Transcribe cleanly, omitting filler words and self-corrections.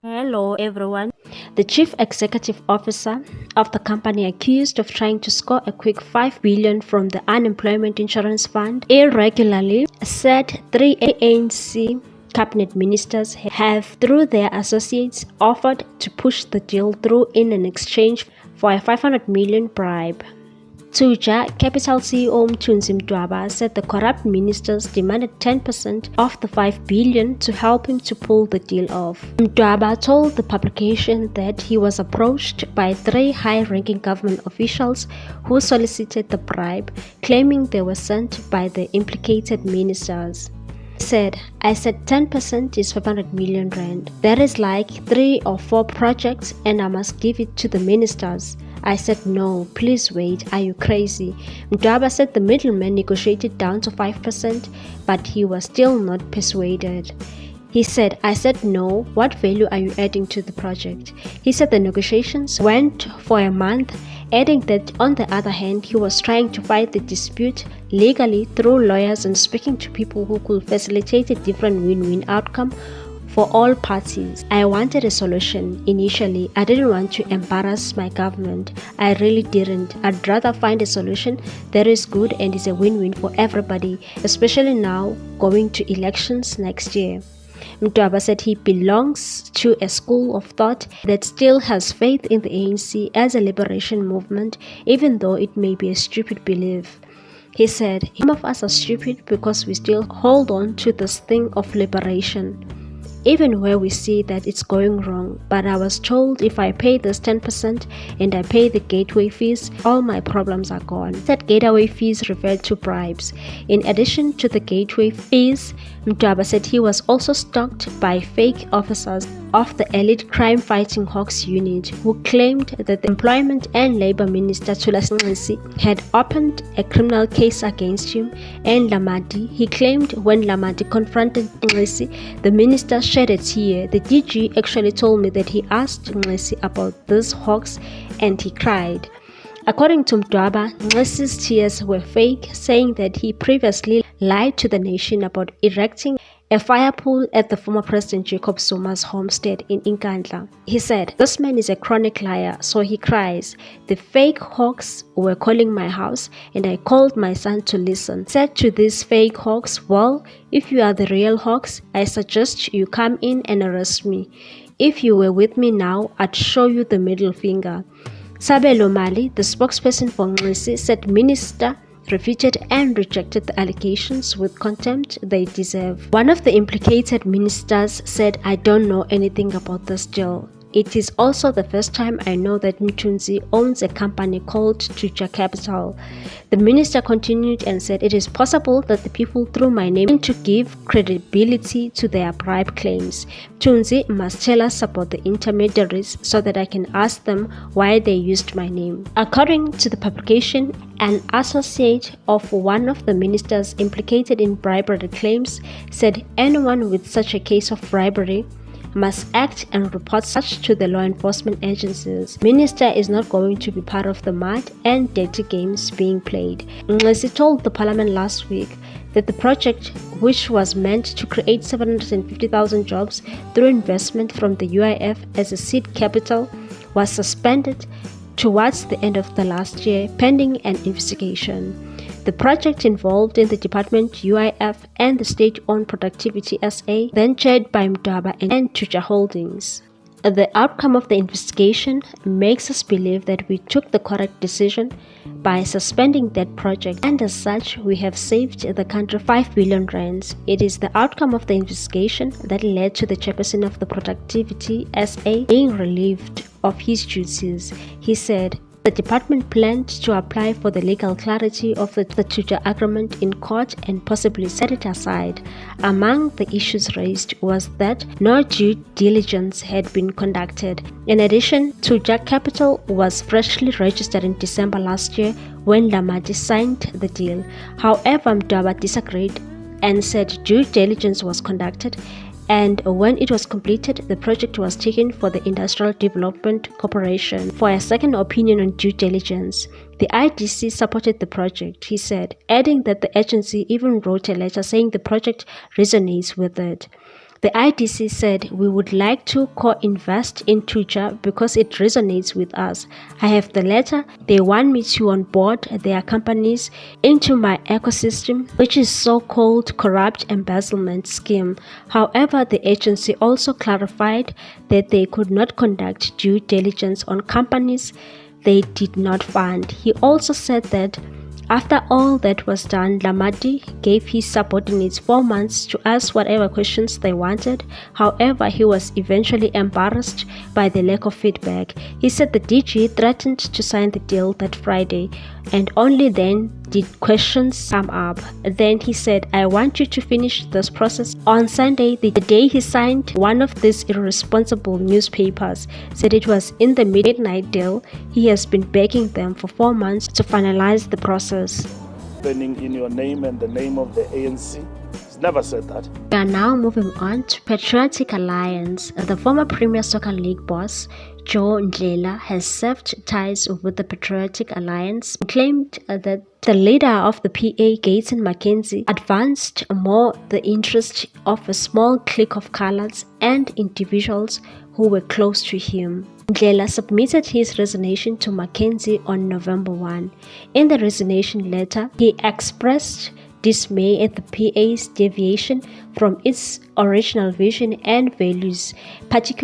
Hello everyone. The chief executive officer of the company accused of trying to score a quick 5 billion from the unemployment insurance fund irregularly said 3 ANC cabinet ministers have, through their associates, offered to push the deal through in an exchange for a 500 million bribe. Tuja Capital CEO Mthunzi said the corrupt ministers demanded 10% of the 5 billion to help him to pull the deal off. Mdwaba told the publication that he was approached by 3 high-ranking government officials who solicited the bribe, claiming they were sent by the implicated ministers. He said, I said 10% is 500 million rand. That is like 3 or 4 projects and I must give it to the ministers. I said, no, please wait, are you crazy? Mdwaba said the middleman negotiated down to 5%, but he was still not persuaded. He said, I said no, what value are you adding to the project? He said the negotiations went for a month, adding that on the other hand, he was trying to fight the dispute legally through lawyers and speaking to people who could facilitate a different win-win outcome for all parties. I wanted a solution. Initially, I didn't want to embarrass my government. I really didn't. I'd rather find a solution that is good and is a win-win for everybody, especially now going to elections next year. Mdwaba said he belongs to a school of thought that still has faith in the ANC as a liberation movement, even though it may be a stupid belief. He said, some of us are stupid because we still hold on to this thing of liberation, even where we see that it's going wrong. But I was told if I pay this 10% and I pay the gateway fees, all my problems are gone. That gateway fees referred to bribes. In addition to the gateway fees, Mdwaba said he was also stalked by fake officers of the elite crime-fighting Hawks unit who claimed that the Employment and Labour Minister Thula Nxesi had opened a criminal case against him and Lamadi. He claimed when Lamadi confronted Nxesi, the minister shed a tear. The DG actually told me that he asked Nxesi about these Hawks and he cried. According to Mdwaba, Nxesi's tears were fake, saying that he previously lied to the nation about erecting a fire pool at the former President Jacob Zuma's homestead in Nkandla. He said, this man is a chronic liar, so he cries. The fake Hawks were calling my house and I called my son to listen. Said to these fake Hawks, well, if you are the real Hawks, I suggest you come in and arrest me. If you were with me now, I'd show you the middle finger. Sabelo Mali, the spokesperson for Nxesi, said minister refuted and rejected the allegations with contempt they deserve. One of the implicated ministers said, I don't know anything about this deal. It is also the first time I know that Mthunzi owns a company called Tuja Capital. The minister continued and said it is possible that the people threw my name to give credibility to their bribe claims. Mthunzi must tell us about the intermediaries so that I can ask them why they used my name. According to the publication, an associate of one of the ministers implicated in bribery claims said anyone with such a case of bribery must act and report such to the law enforcement agencies. Minister is not going to be part of the mud and dirty games being played. Nxesi told the parliament last week that the project, which was meant to create 750,000 jobs through investment from the UIF as a seed capital, was suspended towards the end of the last year pending an investigation. The project involved in the department UIF and the state-owned Productivity SA, then chaired by Mdwaba and Tuja Holdings. The outcome of the investigation makes us believe that we took the correct decision by suspending that project, and as such, we have saved the country 5 billion rands. It is the outcome of the investigation that led to the chairperson of the Productivity SA being relieved of his duties. He said, the department planned to apply for the legal clarity of the Tuja agreement in court and possibly set it aside. Among the issues raised was that no due diligence had been conducted. In addition, Tuja Capital was freshly registered in December last year when Lamadi signed the deal. However, Mdwaba disagreed and said due diligence was conducted, and when it was completed, the project was taken for the Industrial Development Corporation for a second opinion on due diligence. The IDC supported the project, he said, adding that the agency even wrote a letter saying the project resonates with it. The IDC said, "We would like to co-invest in Twitter because it resonates with us. I have the letter. They want me to onboard their companies into my ecosystem, which is so-called corrupt embezzlement scheme." However, the agency also clarified that they could not conduct due diligence on companies they did not fund. He also said that after all that was done, Lamadi gave his subordinates 4 months to ask whatever questions they wanted. However, he was eventually embarrassed by the lack of feedback. He said the DG threatened to sign the deal that Friday, and only then did questions come up. Then he said, "I want you to finish this process." On Sunday, the day he signed, one of these irresponsible newspapers said it was in the midnight deal. He has been begging them for 4 months to finalize the process. In your name and the name of the ANC. He's never said that. We are now moving on to Patriotic Alliance. The former Premier Soccer League boss, Joe Ndlela, has severed ties with the Patriotic Alliance, claimed that the leader of the PA, Gayton McKenzie, advanced more the interest of a small clique of coloureds and individuals who were close to him. Ndlela submitted his resignation to McKenzie on November 1. In the resignation letter, he expressed dismay at the PA's deviation from its original vision and values, particularly